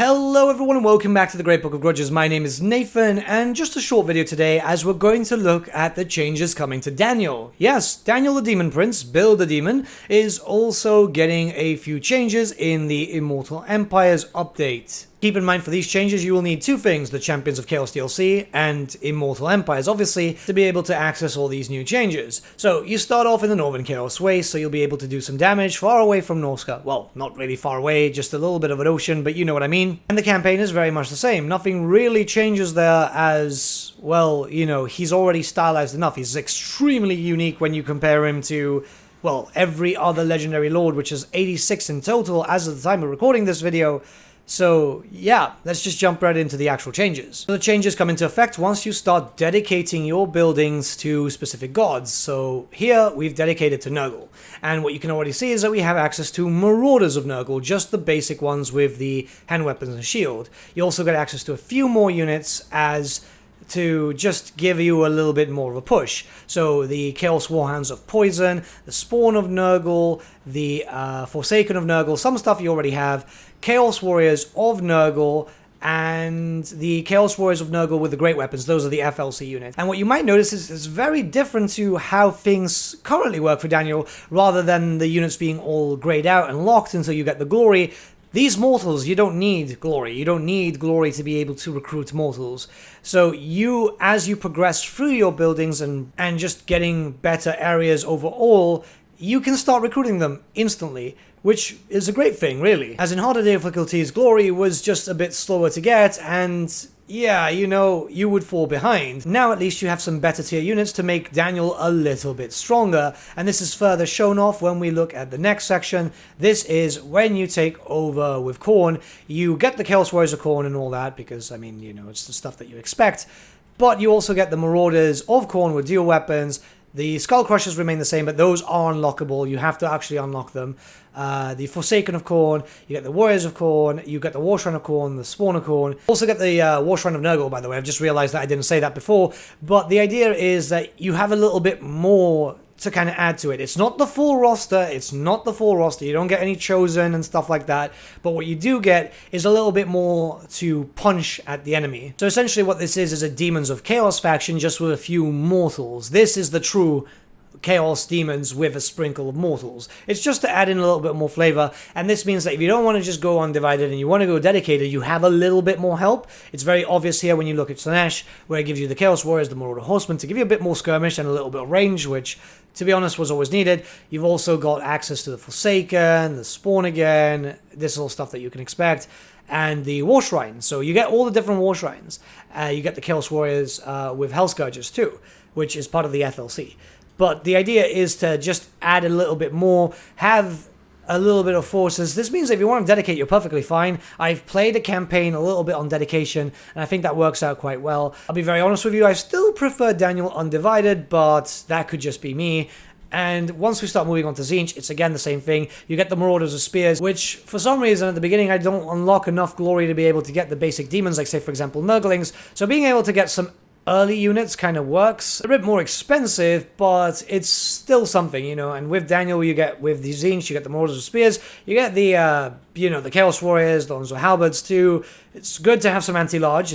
Hello everyone and welcome back to the Great Book of Grudges. My name is Nathan and just a short video today as we're going to look at the changes coming to Daniel. Yes, Daniel the Daemon Prince, Bill the Demon, is also getting a few changes in the Immortal Empires update. Keep in mind for these changes you will need two things, the Champions of Chaos DLC and Immortal Empires obviously, to be able to access all these new changes. So you start off in the Northern Chaos Waste, so you'll be able to do some damage far away from Norsca. Well, not really far away, just a little bit of an ocean, but you know what I mean. And the campaign is very much the same. Nothing really changes there as, well, you know, he's already stylized enough. He's extremely unique when you compare him to, well, every other legendary lord, which is 86 in total as of the time of recording this video. So yeah, let's just jump right into the actual changes. So the changes come into effect once you start dedicating your buildings to specific gods. So here we've dedicated to Nurgle. And what you can already see is that we have access to Marauders of Nurgle, just the basic ones with the hand weapons and shield. You also get access to a few more units as to just give you a little bit more of a push. So the Chaos Warhounds of Poison, the Spawn of Nurgle, the Forsaken of Nurgle, some stuff you already have, Chaos Warriors of Nurgle, and the Chaos Warriors of Nurgle with the Great Weapons. Those are the FLC units. And what you might notice is it's very different to how things currently work for Daniel, rather than the units being all grayed out and locked until you get the glory. These mortals, you don't need glory. You don't need glory to be able to recruit mortals. So you, as you progress through your buildings and just getting better areas overall, you can start recruiting them instantly, which is a great thing, really. As in harder difficulties, glory was just a bit slower to get, and yeah, you know, you would fall behind. Now at least you have some better tier units to make Daniel a little bit stronger, and this is further shown off when we look at the next section. This is when you take over with Khorne. You get the Chaos Warriors of Khorne and all that, because, I mean, you know, it's the stuff that you expect, but you also get the Marauders of Khorne with dual weapons. The Skull Crushers remain the same, but those are unlockable. You have to actually unlock them. The Forsaken of Khorne, you get the Warriors of Khorne, you get the War Shrine of Khorne, the Spawn of Khorne. Also get the War Shrine of Nurgle, by the way. I've just realized that I didn't say that before. But the idea is that you have a little bit more to kind of add to it. It's not the full roster, you don't get any chosen and stuff like that, but what you do get is a little bit more to punch at the enemy. So essentially what this is a Demons of Chaos faction just with a few mortals. This is the true Chaos Demons with a sprinkle of mortals. It's just to add in a little bit more flavor, and this means that if you don't want to just go undivided and you want to go dedicated, you have a little bit more help. It's very obvious here when you look at Slaanesh, where it gives you the Chaos Warriors, the Marauder Horsemen, to give you a bit more skirmish and a little bit of range, which, to be honest, was always needed. You've also got access to the Forsaken, the Spawn again, this is all stuff that you can expect, and the War Shrine. So you get all the different War Shrines. You get the Chaos Warriors with Hell Scourges too, which is part of the FLC. But the idea is to just add a little bit more, have a little bit of forces. This means if you want to dedicate, you're perfectly fine. I've played a campaign a little bit on dedication, and I think that works out quite well. I'll be very honest with you, I still prefer Daniel undivided, but that could just be me. And once we start moving on to Tzeentch, it's again the same thing. You get the Marauders of Spears, which for some reason at the beginning I don't unlock enough glory to be able to get the basic demons, like say for example Nurglings. So being able to get some early units kind of works. A bit more expensive, but it's still something, you know. And with Daniel, you get, with the Tzeentch, you get the Marauders of Spears, you get the, you know, the Chaos Warriors, the ones with Halberds too. It's good to have some anti-large.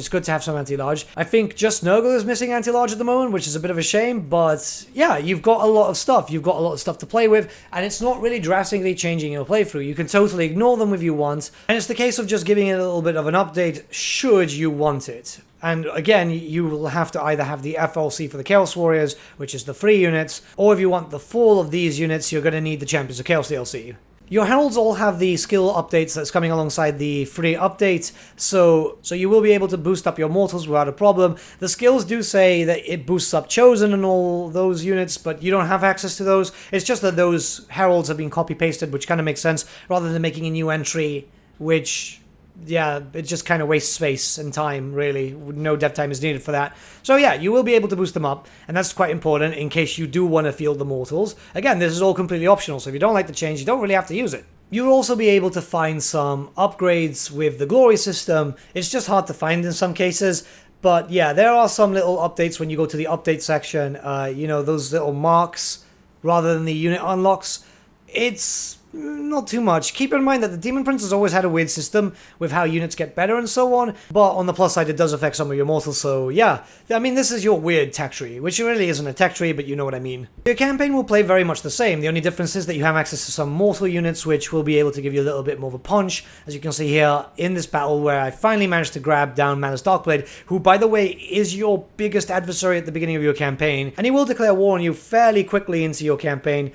I think just Nurgle is missing anti-large at the moment, which is a bit of a shame, but yeah, you've got a lot of stuff. You've got a lot of stuff to play with, and it's not really drastically changing your playthrough. You can totally ignore them if you want, and it's the case of just giving it a little bit of an update should you want it. And again, you will have to either have the FLC for the Chaos Warriors, which is the 3 units, or if you want the full of these units, you're going to need the Champions of Chaos DLC. Your heralds all have the skill updates that's coming alongside the free update, so you will be able to boost up your mortals without a problem. The skills do say that it boosts up chosen and all those units, but you don't have access to those. It's just that those heralds have been copy-pasted, which kind of makes sense, rather than making a new entry, which, yeah, it just kind of wastes space and time, really. No dev time is needed for that. So yeah, you will be able to boost them up, and that's quite important in case you do want to field the mortals. Again, this is all completely optional, so if you don't like the change, you don't really have to use it. You'll also be able to find some upgrades with the glory system. It's just hard to find in some cases, but yeah, there are some little updates when you go to the update section. You know, those little marks rather than the unit unlocks. It's not too much. Keep in mind that the Daemon Prince has always had a weird system with how units get better and so on, but on the plus side it does affect some of your mortals, so yeah. I mean, this is your weird tech tree, which really isn't a tech tree, but you know what I mean. Your campaign will play very much the same. The only difference is that you have access to some mortal units, which will be able to give you a little bit more of a punch, as you can see here in this battle where I finally managed to grab down Malus Darkblade, who, by the way, is your biggest adversary at the beginning of your campaign, and he will declare war on you fairly quickly into your campaign.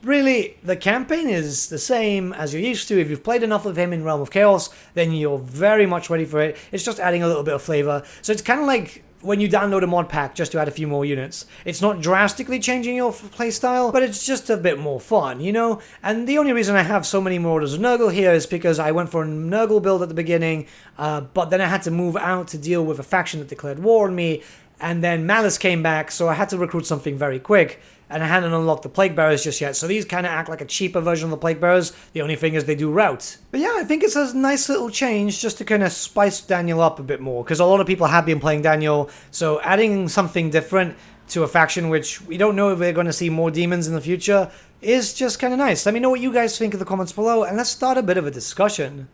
Really, the campaign is the same as you're used to. If you've played enough of him in Realm of Chaos, then you're very much ready for it. It's just adding a little bit of flavor. So it's kind of like when you download a mod pack just to add a few more units. It's not drastically changing your playstyle, but it's just a bit more fun, you know? And the only reason I have so many Marauders of Nurgle here is because I went for a Nurgle build at the beginning, but then I had to move out to deal with a faction that declared war on me, and then Malus came back, so I had to recruit something very quick. And I hadn't unlocked the Plague Bearers just yet, so these kind of act like a cheaper version of the Plague Bearers. The only thing is they do rout. But yeah, I think it's a nice little change just to kind of spice Daniel up a bit more, because a lot of people have been playing Daniel, so adding something different to a faction which we don't know if we're going to see more demons in the future is just kind of nice. Let me know what you guys think in the comments below, and let's start a bit of a discussion.